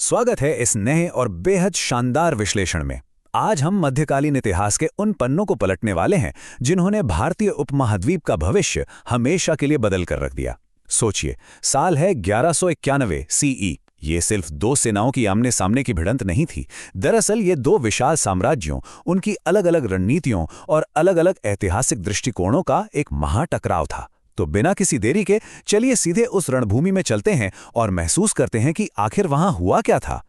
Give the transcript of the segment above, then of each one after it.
स्वागत है इस नए और बेहद शानदार विश्लेषण में। आज हम मध्यकालीन इतिहास के उन पन्नों को पलटने वाले हैं जिन्होंने भारतीय उपमहाद्वीप का भविष्य हमेशा के लिए बदल कर रख दिया। सोचिए, साल है 1191 सीई। ये सिर्फ दो सेनाओं की आमने सामने की भिड़ंत नहीं थी। दरअसल ये दो विशाल साम्राज्यों, उनकी अलग अलग रणनीतियों और अलग अलग ऐतिहासिक दृष्टिकोणों का एक महाटकराव था। तो बिना किसी देरी के चलिए सीधे उस रणभूमि में चलते हैं और महसूस करते हैं कि आखिर वहां हुआ क्या था।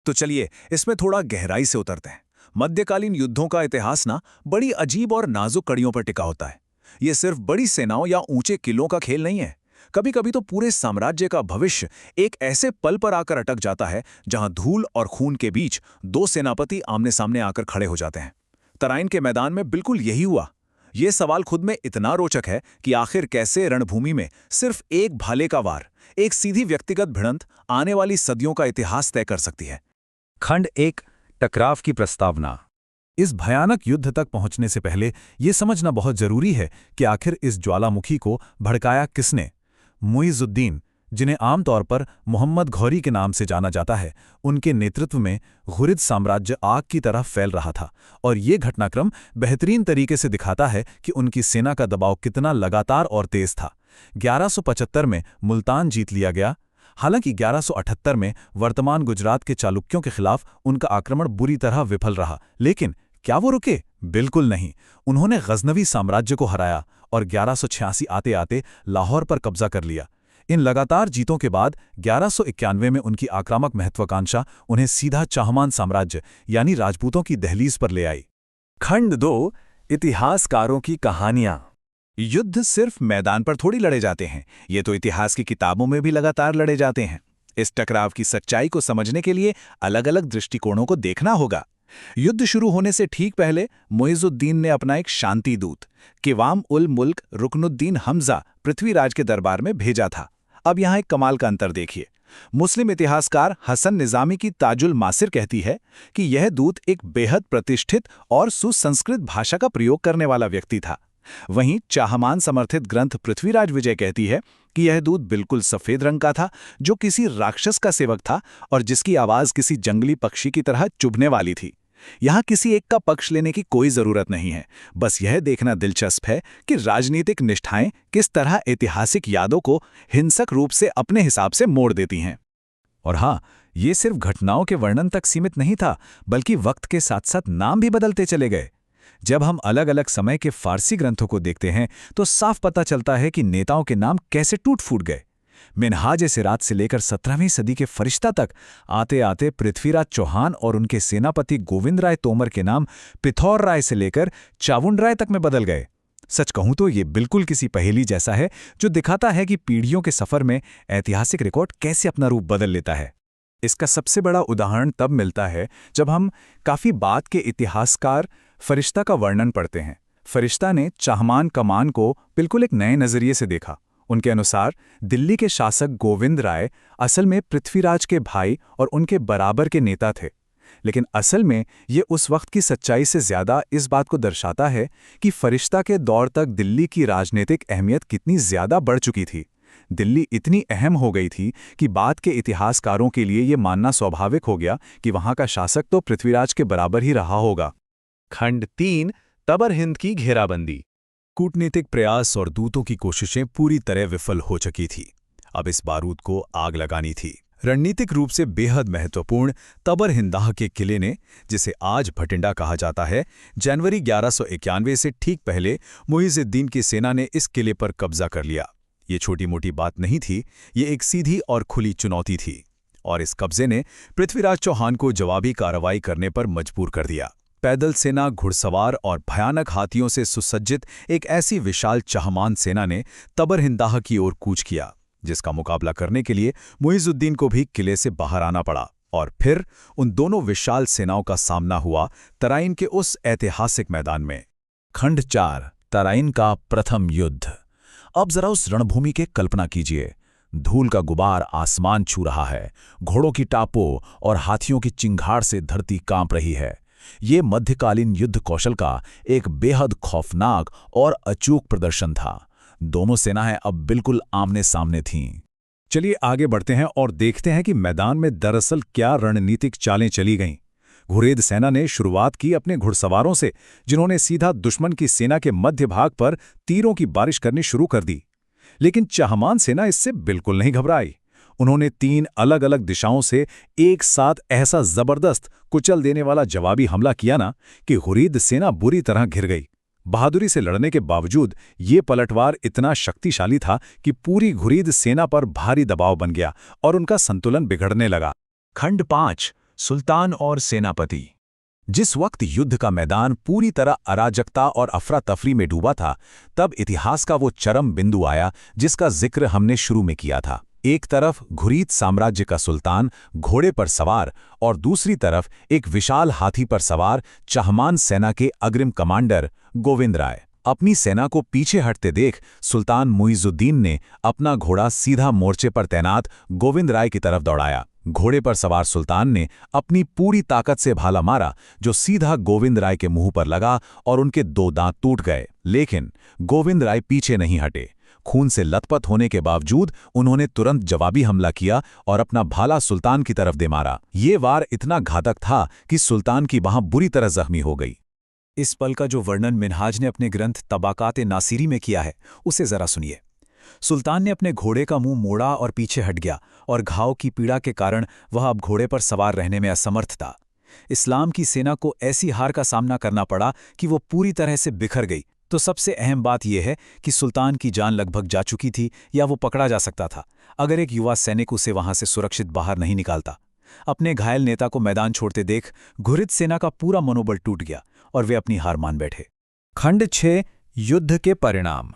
तो चलिए इसमें थोड़ा गहराई से उतरते हैं। मध्यकालीन युद्धों का इतिहास ना बड़ी अजीब और नाजुक कड़ियों पर टिका होता है। ये सिर्फ बड़ी सेनाओं या ऊंचे किलों का खेल नहीं है। कभी कभी तो पूरे साम्राज्य का भविष्य एक ऐसे पल पर आकर अटक जाता है जहां धूल और खून के बीच दो सेनापति आमने सामने आकर खड़े हो जाते हैं। तराइन के मैदान में बिल्कुल यही हुआ। ये सवाल खुद में इतना रोचक है कि आखिर कैसे रणभूमि में सिर्फ एक भाले का वार, एक सीधी व्यक्तिगत भिड़ंत आने वाली सदियों का इतिहास तय कर सकती है। खंड 1, टकराव की प्रस्तावना। इस भयानक युद्ध तक पहुंचने से पहले यह समझना बहुत जरूरी है कि आखिर इस ज्वालामुखी को भड़काया किसने। मुइजुद्दीन, जिन्हें आमतौर पर मोहम्मद घौरी के नाम से जाना जाता है, उनके नेतृत्व में घुरिद साम्राज्य आग की तरह फैल रहा था। और ये घटनाक्रम बेहतरीन तरीके से दिखाता है कि उनकी सेना का दबाव कितना लगातार और तेज था। 1175 में मुल्तान जीत लिया गया। हालांकि 1178 में वर्तमान गुजरात के चालुक्यों के खिलाफ उनका आक्रमण बुरी तरह विफल रहा। लेकिन क्या वो रुके? बिल्कुल नहीं। उन्होंने गजनवी साम्राज्य को हराया और 1186 आते आते लाहौर पर कब्जा कर लिया। इन लगातार जीतों के बाद 1191 में उनकी आक्रामक महत्वाकांक्षा उन्हें सीधा चाहमान साम्राज्य यानी राजपूतों की दहलीज पर ले आई। खंड 2, इतिहासकारों की कहानियां। युद्ध सिर्फ मैदान पर थोड़ी लड़े जाते हैं, ये तो इतिहास की किताबों में भी लगातार लड़े जाते हैं। इस टकराव की सच्चाई को समझने के लिए अलग अलग दृष्टिकोणों को देखना होगा। युद्ध शुरू होने से ठीक पहले मुइजुद्दीन ने अपना एक शांति दूत किवाम उल मुल्क रुकनुद्दीन हमजा पृथ्वीराज के दरबार में भेजा था। अब यहाँ एक कमाल का अंतर देखिए। मुस्लिम इतिहासकार हसन निजामी की ताजुल मासिर कहती है कि यह दूत एक बेहद प्रतिष्ठित और सुसंस्कृत भाषा का प्रयोग करने वाला व्यक्ति था। वहीं चाहमान समर्थित ग्रंथ पृथ्वीराज विजय कहती है कि यह दूत बिल्कुल सफेद रंग का था, जो किसी राक्षस का सेवक था और जिसकी आवाज किसी जंगली पक्षी की तरह चुभने वाली थी। यहाँ किसी एक का पक्ष लेने की कोई जरूरत नहीं है, बस यह देखना दिलचस्प है कि राजनीतिक निष्ठाएं किस तरह ऐतिहासिक यादों को हिंसक रूप से अपने हिसाब से मोड़ देती हैं। और हाँ, ये सिर्फ घटनाओं के वर्णन तक सीमित नहीं था, बल्कि वक्त के साथ साथ नाम भी बदलते चले गए। जब हम अलग अलग समय के फारसी ग्रंथों को देखते हैं तो साफ पता चलता है कि नेताओं के नाम कैसे टूट फूट गए। मिन्हाज-ए-सिरात से लेकर 17वीं सदी के फरिश्ता तक आते आते पृथ्वीराज चौहान और उनके सेनापति गोविंद राय तोमर के नाम पिथौर राय से लेकर चावुंड राय तक में बदल गए। सच कहूं तो ये बिल्कुल किसी पहेली जैसा है, जो दिखाता है कि पीढ़ियों के सफर में ऐतिहासिक रिकॉर्ड कैसे अपना रूप बदल लेता है। इसका सबसे बड़ा उदाहरण तब मिलता है जब हम काफी बाद के इतिहासकार फरिश्ता का वर्णन पढ़ते हैं। फरिश्ता ने चाहमान कमान को बिल्कुल एक नए नजरिए से देखा। उनके अनुसार दिल्ली के शासक गोविंद राय असल में पृथ्वीराज के भाई और उनके बराबर के नेता थे। लेकिन असल में ये उस वक्त की सच्चाई से ज्यादा इस बात को दर्शाता है कि फरिश्ता के दौर तक दिल्ली की राजनीतिक अहमियत कितनी ज्यादा बढ़ चुकी थी। दिल्ली इतनी अहम हो गई थी कि बाद के इतिहासकारों के लिए ये मानना स्वाभाविक हो गया कि वहां का शासक तो पृथ्वीराज के बराबर ही रहा होगा। खंड 3, तबर हिंद की घेराबंदी। कूटनीतिक प्रयास और दूतों की कोशिशें पूरी तरह विफल हो चुकी थी। अब इस बारूद को आग लगानी थी। रणनीतिक रूप से बेहद महत्वपूर्ण तबर हिंदाह के किले ने, जिसे आज भटिंडा कहा जाता है, जनवरी 1191 से ठीक पहले मुइजुद्दीन की सेना ने इस किले पर कब्जा कर लिया। ये छोटी मोटी बात नहीं थी, ये एक सीधी और खुली चुनौती थी। और इस कब्जे ने पृथ्वीराज चौहान को जवाबी कार्रवाई करने पर मजबूर कर दिया। पैदल सेना, घुड़सवार और भयानक हाथियों से सुसज्जित एक ऐसी विशाल चाहमान सेना ने तबर हिंदाह की ओर कूच किया, जिसका मुकाबला करने के लिए मुइजुद्दीन को भी किले से बाहर आना पड़ा। और फिर उन दोनों विशाल सेनाओं का सामना हुआ तराइन के उस ऐतिहासिक मैदान में। खंड 4, तराइन का प्रथम युद्ध। अब जरा उस रणभूमि की कल्पना कीजिए। धूल का गुबार आसमान छू रहा है, घोड़ों की टापों और हाथियों की चिंगाड़ से धरती कांप रही है। ये मध्यकालीन युद्ध कौशल का एक बेहद खौफनाक और अचूक प्रदर्शन था। दोनों सेनाएं अब बिल्कुल आमने सामने थीं। चलिए आगे बढ़ते हैं और देखते हैं कि मैदान में दरअसल क्या रणनीतिक चालें चली गईं। घुरेद सेना ने शुरुआत की अपने घुड़सवारों से, जिन्होंने सीधा दुश्मन की सेना के मध्य भाग पर तीरों की बारिश करनी शुरू कर दी। लेकिन चहमान सेना इससे बिल्कुल नहीं घबराई। उन्होंने 3 अलग-अलग दिशाओं से एक साथ ऐसा जबरदस्त कुचल देने वाला जवाबी हमला किया ना कि घुरीद सेना बुरी तरह घिर गई। बहादुरी से लड़ने के बावजूद ये पलटवार इतना शक्तिशाली था कि पूरी घुरीद सेना पर भारी दबाव बन गया और उनका संतुलन बिगड़ने लगा। खंड 5 सुल्तान और सेनापति। जिस वक्त युद्ध का मैदान पूरी तरह अराजकता और अफरा तफरी में डूबा था, तब इतिहास का वो चरम बिंदु आया जिसका जिक्र हमने शुरू में किया था। एक तरफ घुरीद साम्राज्य का सुल्तान घोड़े पर सवार और दूसरी तरफ एक विशाल हाथी पर सवार चहमान सेना के अग्रिम कमांडर गोविंद राय। अपनी सेना को पीछे हटते देख सुल्तान मुइजुद्दीन ने अपना घोड़ा सीधा मोर्चे पर तैनात गोविंद राय की तरफ दौड़ाया। घोड़े पर सवार सुल्तान ने अपनी पूरी ताकत से भाला मारा, जो सीधा गोविंद राय के मुंह पर लगा और उनके 2 दांत टूट गए। लेकिन गोविंद राय पीछे नहीं हटे। खून से लथपथ होने के बावजूद उन्होंने तुरंत जवाबी हमला किया और अपना भाला सुल्तान की तरफ दे मारा। ये वार इतना घातक था कि सुल्तान की बांह बुरी तरह जख्मी हो गई। इस पल का जो वर्णन मिन्हाज ने अपने ग्रंथ तबाकात नासिरी में किया है, उसे जरा सुनिए। सुल्तान ने अपने घोड़े का मुंह मोड़ा और पीछे हट गया, और घाव की पीड़ा के कारण वह अब घोड़े पर सवार रहने में असमर्थ था। इस्लाम की सेना को ऐसी हार का सामना करना पड़ा कि वो पूरी तरह से बिखर गई। तो सबसे अहम बात यह है कि सुल्तान की जान लगभग जा चुकी थी, या वो पकड़ा जा सकता था अगर एक युवा सैनिक उसे वहां से सुरक्षित बाहर नहीं निकालता। अपने घायल नेता को मैदान छोड़ते देख घुरिद सेना का पूरा मनोबल टूट गया और वे अपनी हार मान बैठे। खंड 6 युद्ध के परिणाम।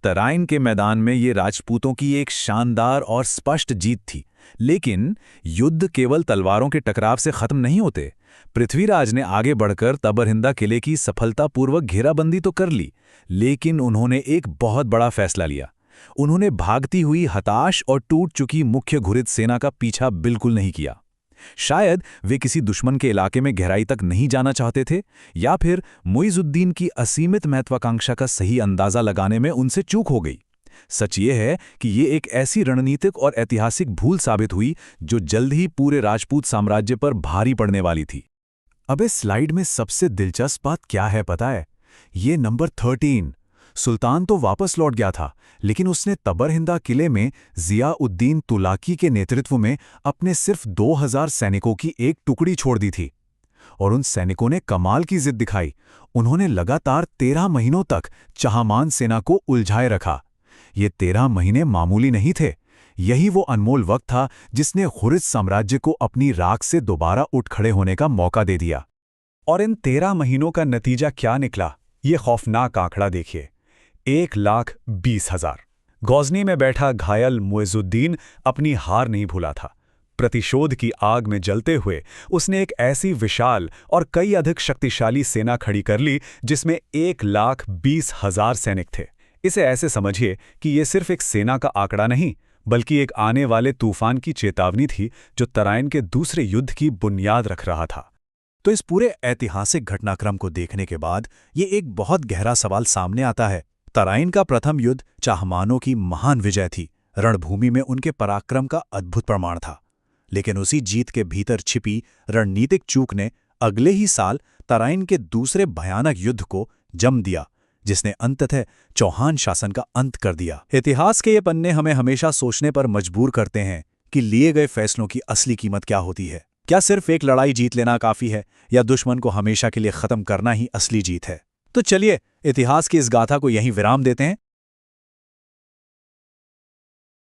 तराइन के मैदान में ये राजपूतों की एक शानदार और स्पष्ट जीत थी। लेकिन युद्ध केवल तलवारों के टकराव से खत्म नहीं होते। पृथ्वीराज ने आगे बढ़कर तबरहिंदा किले की सफलतापूर्वक घेराबंदी तो कर ली, लेकिन उन्होंने एक बहुत बड़ा फैसला लिया। उन्होंने भागती हुई हताश और टूट चुकी मुख्य घुरिद सेना का पीछा बिल्कुल नहीं किया। शायद वे किसी दुश्मन के इलाके में गहराई तक नहीं जाना चाहते थे, या फिर मुइजुद्दीन की असीमित महत्वाकांक्षा का सही अंदाजा लगाने में उनसे चूक हो गई। सच ये है कि ये एक ऐसी रणनीतिक और ऐतिहासिक भूल साबित हुई जो जल्द ही पूरे राजपूत साम्राज्य पर भारी पड़ने वाली थी। अब इस स्लाइड में सबसे दिलचस्प बात क्या है पता है? ये नंबर 13। सुल्तान तो वापस लौट गया था, लेकिन उसने तबरहिंदा किले में जिया-उद-दीन तुलाकी के नेतृत्व में अपने सिर्फ 2000 सैनिकों की एक टुकड़ी छोड़ दी थी। और उन सैनिकों ने कमाल की जिद दिखाई। उन्होंने लगातार 13 महीनों तक चहमान सेना को उलझाए रखा। ये 13 महीने मामूली नहीं थे। यही वो अनमोल वक्त था जिसने घुरिद साम्राज्य को अपनी राख से दोबारा उठ खड़े होने का मौका दे दिया। और इन 13 महीनों का नतीजा क्या निकला, ये खौफनाक आंकड़ा देखिए। 1,20,000। गौज़नी में बैठा घायल मुइजुद्दीन अपनी हार नहीं भूला था। प्रतिशोध की आग में जलते हुए उसने एक ऐसी विशाल और कई अधिक शक्तिशाली सेना खड़ी कर ली जिसमें 1,20,000 सैनिक थे। इसे ऐसे समझिए कि ये सिर्फ एक सेना का आंकड़ा नहीं, बल्कि एक आने वाले तूफान की चेतावनी थी जो तराइन के दूसरे युद्ध की बुनियाद रख रहा था। तो इस पूरे ऐतिहासिक घटनाक्रम को देखने के बाद ये एक बहुत गहरा सवाल सामने आता है। तराइन का प्रथम युद्ध चाहमानों की महान विजय थी, रणभूमि में उनके पराक्रम का अद्भुत प्रमाण था। लेकिन उसी जीत के भीतर छिपी रणनीतिक चूक ने अगले ही साल तराइन के दूसरे भयानक युद्ध को जन्म दिया, जिसने अंततः चौहान शासन का अंत कर दिया। इतिहास के ये पन्ने हमें हमेशा सोचने पर मजबूर करते हैं कि लिए गए फैसलों की असली कीमत क्या होती है। क्या सिर्फ एक लड़ाई जीत लेना काफी है, या दुश्मन को हमेशा के लिए खत्म करना ही असली जीत है? तो चलिए इतिहास की इस गाथा को यहीं विराम देते हैं